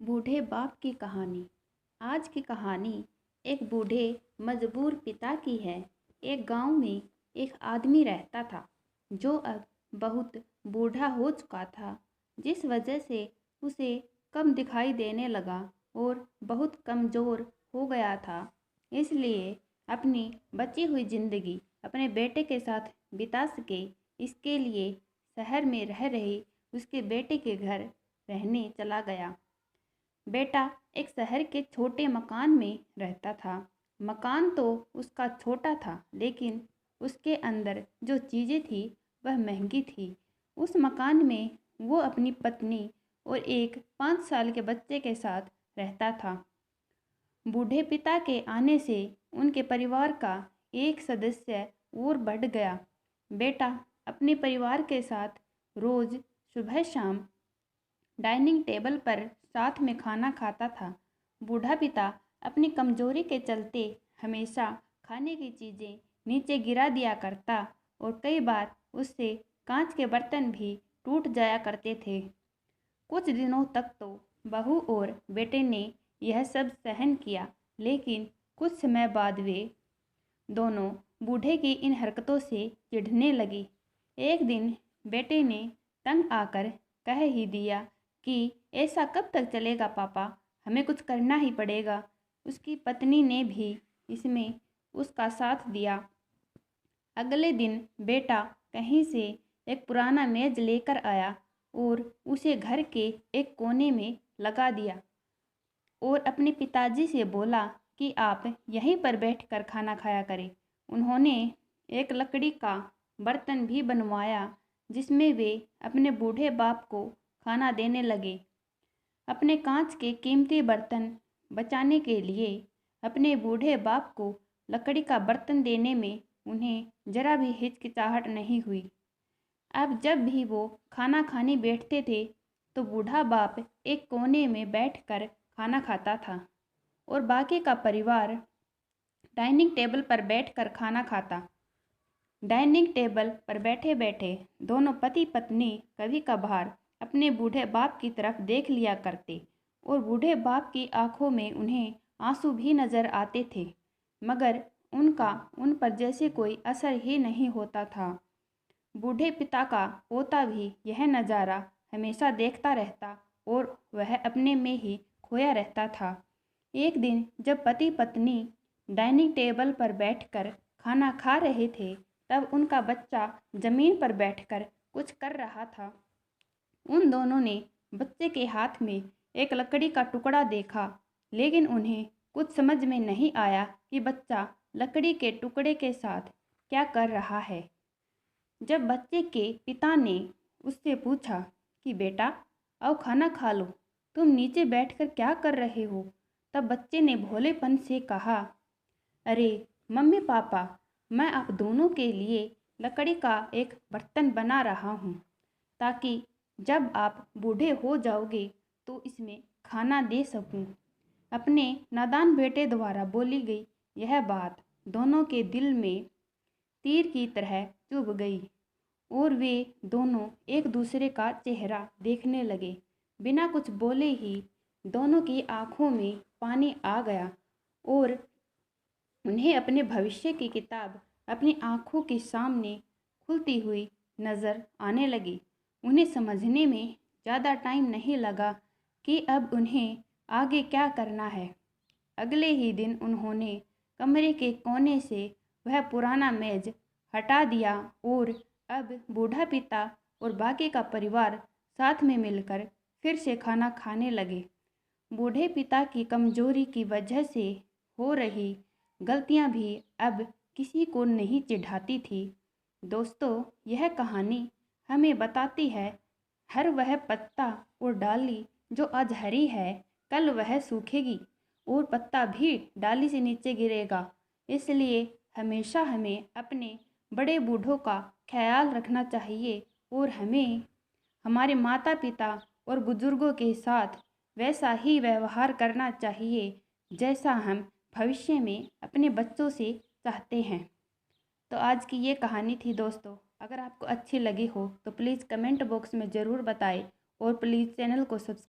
बूढ़े बाप की कहानी। आज की कहानी एक बूढ़े मजबूर पिता की है। एक गांव में एक आदमी रहता था जो अब बहुत बूढ़ा हो चुका था, जिस वजह से उसे कम दिखाई देने लगा और बहुत कमज़ोर हो गया था। इसलिए अपनी बची हुई ज़िंदगी अपने बेटे के साथ बिता सके, इसके लिए शहर में रह रहे उसके बेटे के घर रहने चला गया। बेटा एक शहर के छोटे मकान में रहता था। मकान तो उसका छोटा था, लेकिन उसके अंदर जो चीज़ें थी वह महंगी थी। उस मकान में वो अपनी पत्नी और एक 5 साल के बच्चे के साथ रहता था। बूढ़े पिता के आने से उनके परिवार का एक सदस्य और बढ़ गया। बेटा अपने परिवार के साथ रोज़ सुबह शाम डाइनिंग टेबल पर साथ में खाना खाता था। बूढ़ा पिता अपनी कमजोरी के चलते हमेशा खाने की चीज़ें नीचे गिरा दिया करता और कई बार उससे कांच के बर्तन भी टूट जाया करते थे। कुछ दिनों तक तो बहू और बेटे ने यह सब सहन किया, लेकिन कुछ समय बाद वे दोनों बूढ़े की इन हरकतों से चिढ़ने लगी। एक दिन बेटे ने तंग आकर कह ही दिया कि ऐसा कब तक चलेगा पापा, हमें कुछ करना ही पड़ेगा। उसकी पत्नी ने भी इसमें उसका साथ दिया। अगले दिन बेटा कहीं से एक पुराना मेज लेकर आया और उसे घर के एक कोने में लगा दिया और अपने पिताजी से बोला कि आप यहीं पर बैठकर खाना खाया करें। उन्होंने एक लकड़ी का बर्तन भी बनवाया जिसमें वे अपने बूढ़े बाप को खाना देने लगे। अपने कांच के कीमती बर्तन बचाने के लिए अपने बूढ़े बाप को लकड़ी का बर्तन देने में उन्हें जरा भी हिचकिचाहट नहीं हुई। अब जब भी वो खाना खाने बैठते थे तो बूढ़ा बाप एक कोने में बैठकर खाना खाता था और बाकी का परिवार डाइनिंग टेबल पर बैठकर खाना खाता। डाइनिंग टेबल पर बैठे बैठे दोनों पति पत्नी कभी कभार अपने बूढ़े बाप की तरफ देख लिया करते और बूढ़े बाप की आंखों में उन्हें आंसू भी नजर आते थे, मगर उनका उन पर जैसे कोई असर ही नहीं होता था। बूढ़े पिता का पोता भी यह नज़ारा हमेशा देखता रहता और वह अपने में ही खोया रहता था। एक दिन जब पति पत्नी डाइनिंग टेबल पर बैठकर खाना खा रहे थे, तब उनका बच्चा जमीन पर बैठकर कुछ कर रहा था। उन दोनों ने बच्चे के हाथ में एक लकड़ी का टुकड़ा देखा, लेकिन उन्हें कुछ समझ में नहीं आया कि बच्चा लकड़ी के टुकड़े के साथ क्या कर रहा है। जब बच्चे के पिता ने उससे पूछा कि बेटा आओ खाना खा लो, तुम नीचे बैठकर क्या कर रहे हो, तब बच्चे ने भोलेपन से कहा, अरे मम्मी पापा, मैं आप दोनों के लिए लकड़ी का एक बर्तन बना रहा हूँ ताकि जब आप बूढ़े हो जाओगे तो इसमें खाना दे सकूँ। अपने नादान बेटे द्वारा बोली गई यह बात दोनों के दिल में तीर की तरह चुभ गई और वे दोनों एक दूसरे का चेहरा देखने लगे। बिना कुछ बोले ही दोनों की आंखों में पानी आ गया और उन्हें अपने भविष्य की किताब अपनी आंखों के सामने खुलती हुई नज़र आने लगी। उन्हें समझने में ज़्यादा टाइम नहीं लगा कि अब उन्हें आगे क्या करना है। अगले ही दिन उन्होंने कमरे के कोने से वह पुराना मेज हटा दिया और अब बूढ़ा पिता और बाकी का परिवार साथ में मिलकर फिर से खाना खाने लगे। बूढ़े पिता की कमजोरी की वजह से हो रही गलतियां भी अब किसी को नहीं चिढ़ाती थी। दोस्तों, यह कहानी हमें बताती है हर वह पत्ता और डाली जो आज हरी है, कल वह सूखेगी और पत्ता भी डाली से नीचे गिरेगा। इसलिए हमेशा हमें अपने बड़े बूढ़ों का ख्याल रखना चाहिए और हमें हमारे माता पिता और बुजुर्गों के साथ वैसा ही व्यवहार करना चाहिए जैसा हम भविष्य में अपने बच्चों से चाहते हैं। तो आज की ये कहानी थी दोस्तों। अगर आपको अच्छी लगी हो तो प्लीज़ कमेंट बॉक्स में ज़रूर बताएं और प्लीज़ चैनल को सब्सक्राइब